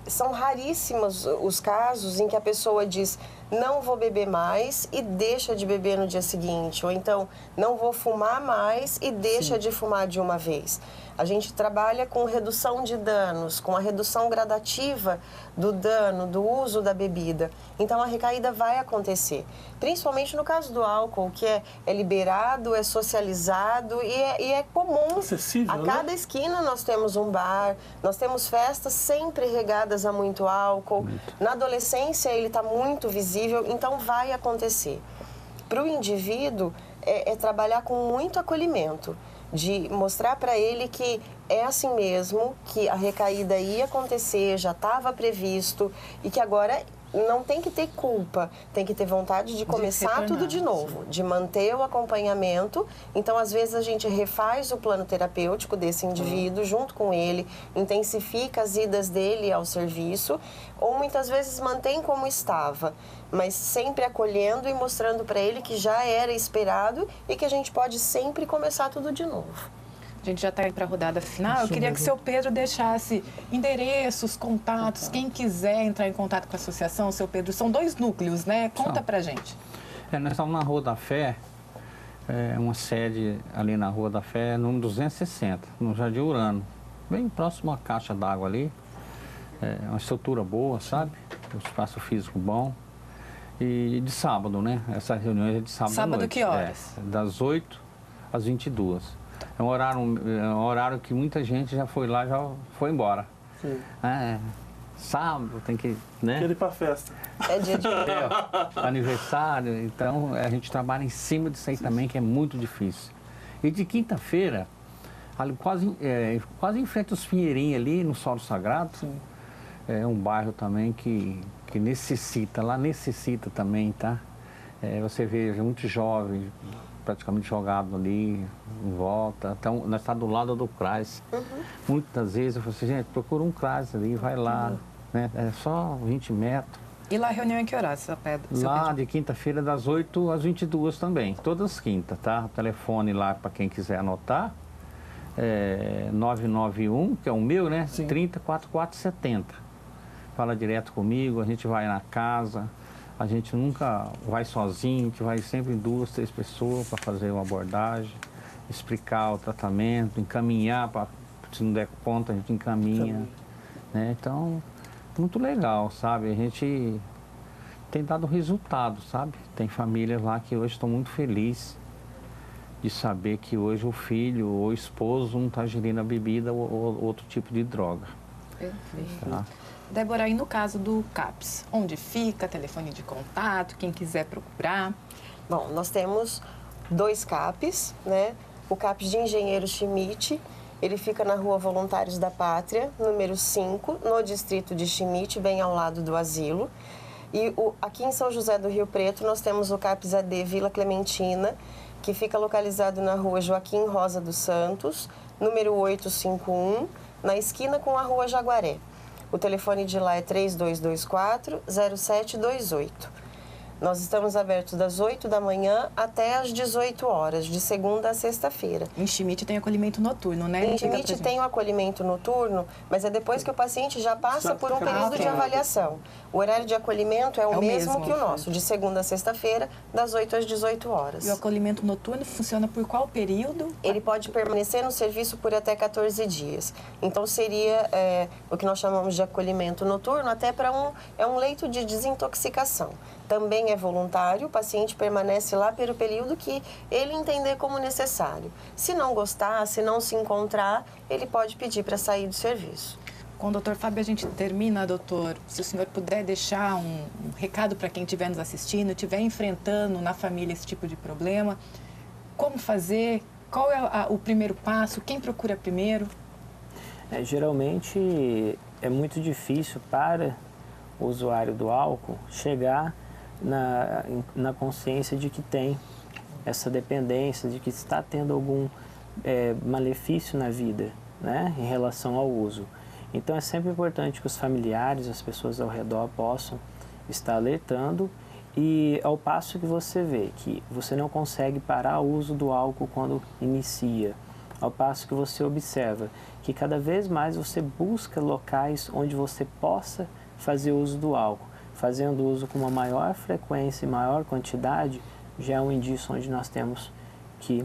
São raríssimos os casos em que a pessoa diz: não vou beber mais e deixa de beber no dia seguinte, ou então não vou fumar mais e deixa de fumar de uma vez. A gente trabalha com redução de danos, com a redução gradativa do dano, do uso da bebida. Então a recaída vai acontecer, principalmente no caso do álcool, que é liberado, é socializado e é comum. Acessível, a cada esquina nós temos um bar, nós temos festas sempre regadas a muito álcool. Na adolescência ele está muito visível, então vai acontecer. Para o indivíduo é trabalhar com muito acolhimento, de mostrar para ele que é assim mesmo, que a recaída ia acontecer, já estava previsto e que agora não tem que ter culpa, tem que ter vontade de começar tudo de novo, de manter o acompanhamento. Então, às vezes, a gente refaz o plano terapêutico desse indivíduo junto com ele, intensifica as idas dele ao serviço, ou muitas vezes mantém como estava, mas sempre acolhendo e mostrando para ele que já era esperado e que a gente pode sempre começar tudo de novo. A gente já está indo para a rodada final. Eu queria que o seu Pedro deixasse endereços, contatos, quem quiser entrar em contato com a associação. Seu Pedro, são 2 núcleos, né? Conta pra gente. Nós estamos na Rua da Fé, uma sede ali na Rua da Fé, número 260, no Jardim Urano, bem próximo à caixa d'água ali. Uma estrutura boa, sabe? Um espaço físico bom. E de sábado, né? Essas reuniões é de sábado à noite. Sábado que horas? Das 8 às 22. É um horário que muita gente já foi lá, já foi embora. Sim. Sábado tem que, né? Quer ir pra festa. É dia de aniversário, então a gente trabalha em cima disso aí também, que é muito difícil. E de quinta-feira, quase em frente aos Pinheirinhos ali, no Solo Sagrado, É um bairro também que necessita, lá necessita também, tá? Você vê muito jovem, praticamente jogado ali, em volta. Então, nós estamos do lado do CRAS. Muitas vezes eu falo assim, gente, procura um CRAS ali, vai lá, né? É só 20 metros. E lá a reunião em que horário, seu Pedro? Lá de quinta-feira, das 8 às 22 também, todas quintas, tá? O telefone lá para quem quiser anotar, 991, que é o meu, né? 304470. Fala direto comigo, a gente vai na casa, a gente nunca vai sozinho, a gente vai sempre em 2, 3 pessoas para fazer uma abordagem, explicar o tratamento, encaminhar, se não der conta a gente encaminha, né? Então, muito legal, sabe? A gente tem dado resultado, sabe? Tem famílias lá que hoje estão muito felizes de saber que hoje o filho ou o esposo não está ingerindo a bebida ou outro tipo de droga. Perfeito. Tá? Débora, aí no caso do CAPS, onde fica, telefone de contato, quem quiser procurar? Bom, nós temos 2 CAPs, né? O CAPS de Engenheiro Schmidt, ele fica na Rua Voluntários da Pátria, número 5, no distrito de Schmidt, bem ao lado do asilo. E aqui em São José do Rio Preto, nós temos o CAPS AD Vila Clementina, que fica localizado na Rua Joaquim Rosa dos Santos, número 851, na esquina com a Rua Jaguaré. O telefone de lá é 3224-0728. Nós estamos abertos das 8 da manhã até as 18 horas, de segunda a sexta-feira. Em Schmidt tem acolhimento noturno, né? Em Schmidt tem o acolhimento noturno, mas é depois que o paciente já passa por um período de avaliação. O horário de acolhimento é o mesmo que o nosso, de segunda a sexta-feira, das 8 às 18 horas. E o acolhimento noturno funciona por qual período? Ele pode permanecer no serviço por até 14 dias. Então, seria o que nós chamamos de acolhimento noturno, até para um leito de desintoxicação. Também é voluntário, o paciente permanece lá pelo período que ele entender como necessário. Se não gostar, se não se encontrar, ele pode pedir para sair do serviço. Com o doutor Fábio a gente termina, doutor. Se o senhor puder deixar um recado para quem estiver nos assistindo, estiver enfrentando na família esse tipo de problema, como fazer, qual é o primeiro passo, quem procura primeiro? Geralmente é muito difícil para o usuário do álcool chegar na consciência de que tem essa dependência, de que está tendo algum malefício na vida, né, em relação ao uso. Então é sempre importante que os familiares, as pessoas ao redor possam estar alertando, e ao passo que você vê que você não consegue parar o uso do álcool quando inicia, ao passo que você observa que cada vez mais você busca locais onde você possa fazer uso do álcool, fazendo uso com uma maior frequência e maior quantidade, já é um indício onde nós temos que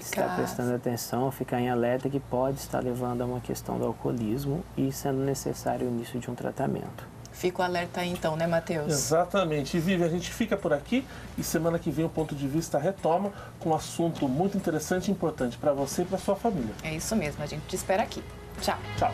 estar prestando atenção, ficar em alerta, que pode estar levando a uma questão do alcoolismo e sendo necessário o início de um tratamento. Fica o alerta aí então, né, Matheus? Exatamente. E Vivi, a gente fica por aqui e semana que vem o Ponto de Vista retoma com um assunto muito interessante e importante para você e para sua família. É isso mesmo, a gente te espera aqui. Tchau. Tchau.